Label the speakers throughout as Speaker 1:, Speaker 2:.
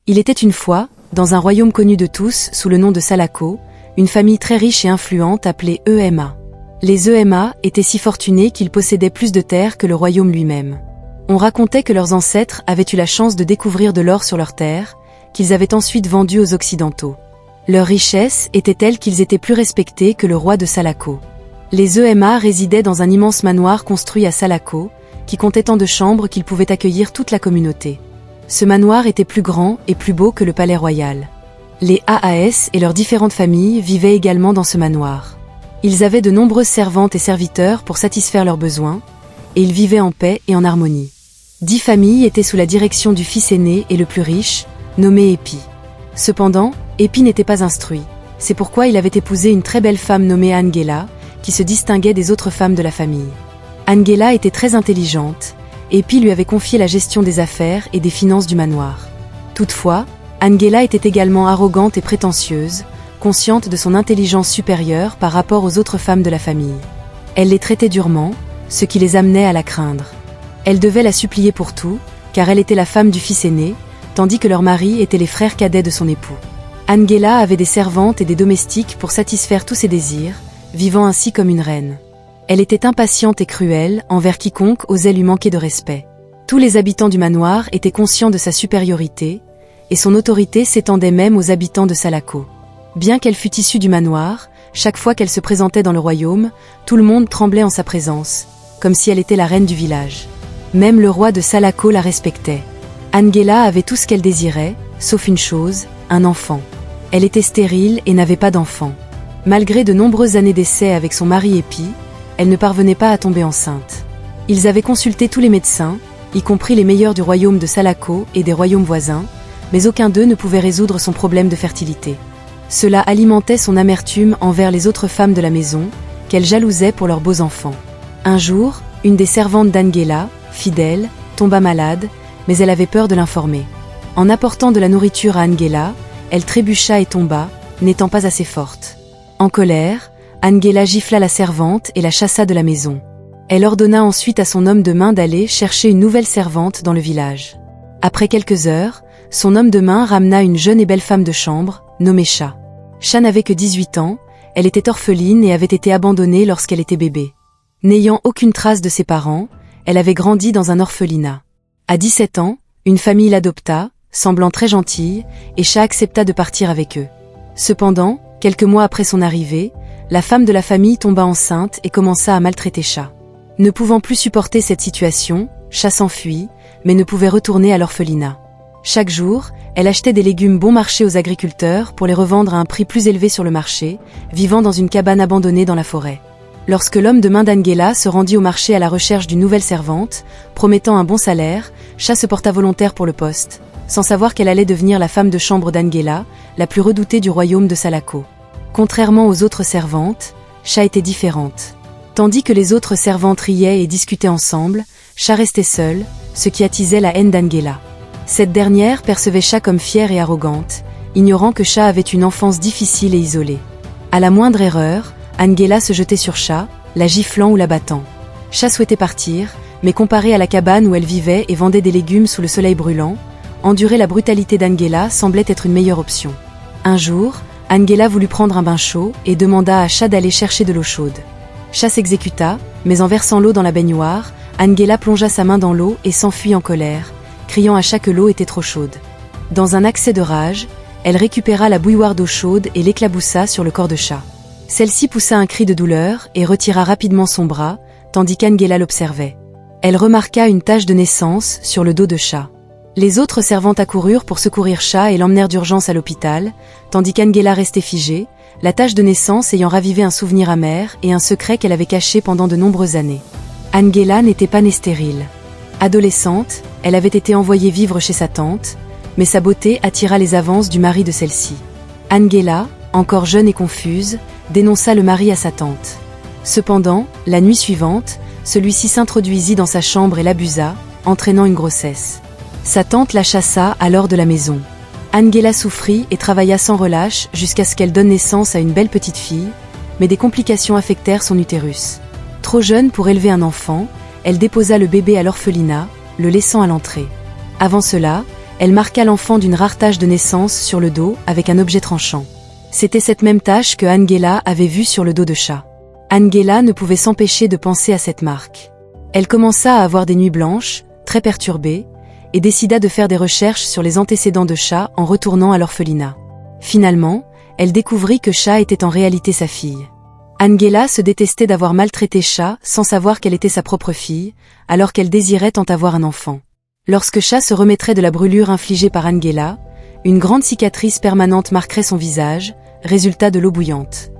Speaker 1: Il était une fois, dans un royaume connu de tous sous le nom de Salako, une famille très riche et influente appelée Ema. Les Ema étaient si fortunés qu'ils possédaient plus de terres que le royaume lui-même. On racontait que leurs ancêtres avaient eu la chance de découvrir de l'or sur leurs terres, qu'ils avaient ensuite vendu aux Occidentaux. Leur richesse était telle qu'ils étaient plus respectés que le roi de Salako. Les Ema résidaient dans un immense manoir construit à Salako, qui comptait tant de chambres qu'il pouvait accueillir toute la communauté. Ce manoir était plus grand et plus beau que le palais royal. Les Aas et leurs différentes familles vivaient également dans ce manoir. Ils avaient de nombreuses servantes et serviteurs pour satisfaire leurs besoins, et ils vivaient en paix et en harmonie. 10 familles étaient sous la direction du fils aîné et le plus riche, nommé Epi. Cependant, Epi n'était pas instruit. C'est pourquoi il avait épousé une très belle femme nommée Angela, qui se distinguait des autres femmes de la famille. Angela était très intelligente, et Epi lui avait confié la gestion des affaires et des finances du manoir. Toutefois, Angela était également arrogante et prétentieuse, consciente de son intelligence supérieure par rapport aux autres femmes de la famille. Elle les traitait durement, ce qui les amenait à la craindre. Elle devait la supplier pour tout, car elle était la femme du fils aîné, tandis que leurs maris étaient les frères cadets de son époux. Angela avait des servantes et des domestiques pour satisfaire tous ses désirs, vivant ainsi comme une reine. Elle était impatiente et cruelle envers quiconque osait lui manquer de respect. Tous les habitants du manoir étaient conscients de sa supériorité, et son autorité s'étendait même aux habitants de Salako. Bien qu'elle fût issue du manoir, chaque fois qu'elle se présentait dans le royaume, tout le monde tremblait en sa présence, comme si elle était la reine du village. Même le roi de Salako la respectait. Angela avait tout ce qu'elle désirait, sauf une chose, un enfant. Elle était stérile et n'avait pas d'enfant. Malgré de nombreuses années d'essai avec son mari Epi, elle ne parvenait pas à tomber enceinte. Ils avaient consulté tous les médecins, y compris les meilleurs du royaume de Salako et des royaumes voisins, mais aucun d'eux ne pouvait résoudre son problème de fertilité. Cela alimentait son amertume envers les autres femmes de la maison, qu'elle jalousait pour leurs beaux enfants. Un jour, une des servantes d'Angela, fidèle, tomba malade, mais elle avait peur de l'informer. En apportant de la nourriture à Angela, elle trébucha et tomba, n'étant pas assez forte. En colère, Angela gifla la servante et la chassa de la maison. Elle ordonna ensuite à son homme de main d'aller chercher une nouvelle servante dans le village. Après quelques heures, son homme de main ramena une jeune et belle femme de chambre, nommée Cha. Cha n'avait que 18 ans, elle était orpheline et avait été abandonnée lorsqu'elle était bébé. N'ayant aucune trace de ses parents, elle avait grandi dans un orphelinat. À 17 ans, une famille l'adopta, semblant très gentille, et Cha accepta de partir avec eux. Cependant, quelques mois après son arrivée, la femme de la famille tomba enceinte et commença à maltraiter Cha. Ne pouvant plus supporter cette situation, Cha s'enfuit, mais ne pouvait retourner à l'orphelinat. Chaque jour, elle achetait des légumes bon marché aux agriculteurs pour les revendre à un prix plus élevé sur le marché, vivant dans une cabane abandonnée dans la forêt. Lorsque l'homme de main d'Angela se rendit au marché à la recherche d'une nouvelle servante, promettant un bon salaire, Cha se porta volontaire pour le poste, sans savoir qu'elle allait devenir la femme de chambre d'Angela, la plus redoutée du royaume de Salako. Contrairement aux autres servantes, Cha était différente. Tandis que les autres servantes riaient et discutaient ensemble, Cha restait seule, ce qui attisait la haine d'Angela. Cette dernière percevait Cha comme fière et arrogante, ignorant que Cha avait une enfance difficile et isolée. À la moindre erreur, Angela se jetait sur Cha, la giflant ou la battant. Cha souhaitait partir, mais comparé à la cabane où elle vivait et vendait des légumes sous le soleil brûlant, endurer la brutalité d'Angela semblait être une meilleure option. Un jour, Angela voulut prendre un bain chaud et demanda à Cha d'aller chercher de l'eau chaude. Cha s'exécuta, mais en versant l'eau dans la baignoire, Angela plongea sa main dans l'eau et s'enfuit en colère, criant à Cha que l'eau était trop chaude. Dans un accès de rage, elle récupéra la bouilloire d'eau chaude et l'éclaboussa sur le corps de Cha. Celle-ci poussa un cri de douleur et retira rapidement son bras, tandis qu'Angela l'observait. Elle remarqua une tache de naissance sur le dos de Cha. Les autres servantes accoururent pour secourir Cha et l'emmenèrent d'urgence à l'hôpital, tandis qu'Angela restait figée, la tache de naissance ayant ravivé un souvenir amer et un secret qu'elle avait caché pendant de nombreuses années. Angela n'était pas née stérile. Adolescente, elle avait été envoyée vivre chez sa tante, mais sa beauté attira les avances du mari de celle-ci. Angela, encore jeune et confuse, dénonça le mari à sa tante. Cependant, la nuit suivante, celui-ci s'introduisit dans sa chambre et l'abusa, entraînant une grossesse. Sa tante la chassa alors de la maison. Angela souffrit et travailla sans relâche jusqu'à ce qu'elle donne naissance à une belle petite fille, mais des complications affectèrent son utérus. Trop jeune pour élever un enfant, elle déposa le bébé à l'orphelinat, le laissant à l'entrée. Avant cela, Elle marqua l'enfant d'une rare tache de naissance sur le dos avec un objet tranchant. C'était cette même tache que Angela avait vue sur le dos de Chat. Angela ne pouvait s'empêcher de penser à cette marque. Elle commença à avoir des nuits blanches, très perturbée, et décida de faire des recherches sur les antécédents de Chat en retournant à l'orphelinat. Finalement, elle découvrit que Chat était en réalité sa fille. Angela se détestait d'avoir maltraité Chat sans savoir qu'elle était sa propre fille, alors qu'elle désirait tant avoir un enfant. Lorsque Chat se remettrait de la brûlure infligée par Angela, une grande cicatrice permanente marquerait son visage, résultat de l'eau bouillante.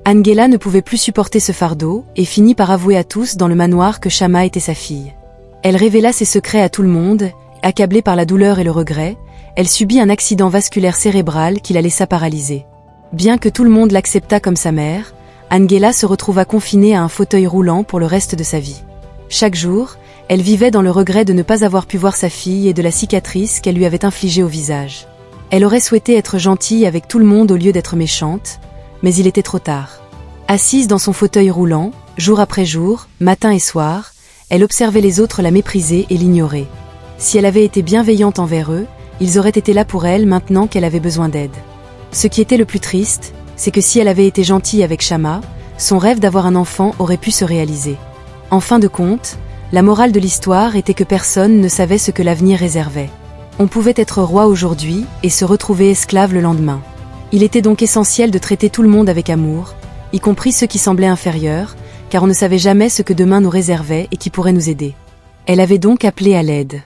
Speaker 1: Angela ne pouvait plus supporter ce fardeau et finit par avouer à tous dans le manoir que Shama était sa fille. Elle révéla ses secrets à tout le monde, accablée par la douleur et le regret, elle subit un accident vasculaire cérébral qui la laissa paralysée. Bien que tout le monde l'acceptât comme sa mère, Angela se retrouva confinée à un fauteuil roulant pour le reste de sa vie. Chaque jour, elle vivait dans le regret de ne pas avoir pu voir sa fille et de la cicatrice qu'elle lui avait infligée au visage. Elle aurait souhaité être gentille avec tout le monde au lieu d'être méchante, mais il était trop tard. Assise dans son fauteuil roulant, jour après jour, matin et soir, elle observait les autres la mépriser et l'ignorer. Si elle avait été bienveillante envers eux, ils auraient été là pour elle maintenant qu'elle avait besoin d'aide. Ce qui était le plus triste, c'est que si elle avait été gentille avec Shama, son rêve d'avoir un enfant aurait pu se réaliser. En fin de compte, la morale de l'histoire était que personne ne savait ce que l'avenir réservait. On pouvait être roi aujourd'hui et se retrouver esclave le lendemain. Il était donc essentiel de traiter tout le monde avec amour, y compris ceux qui semblaient inférieurs, car on ne savait jamais ce que demain nous réservait et qui pourrait nous aider. Elle avait donc appelé à l'aide.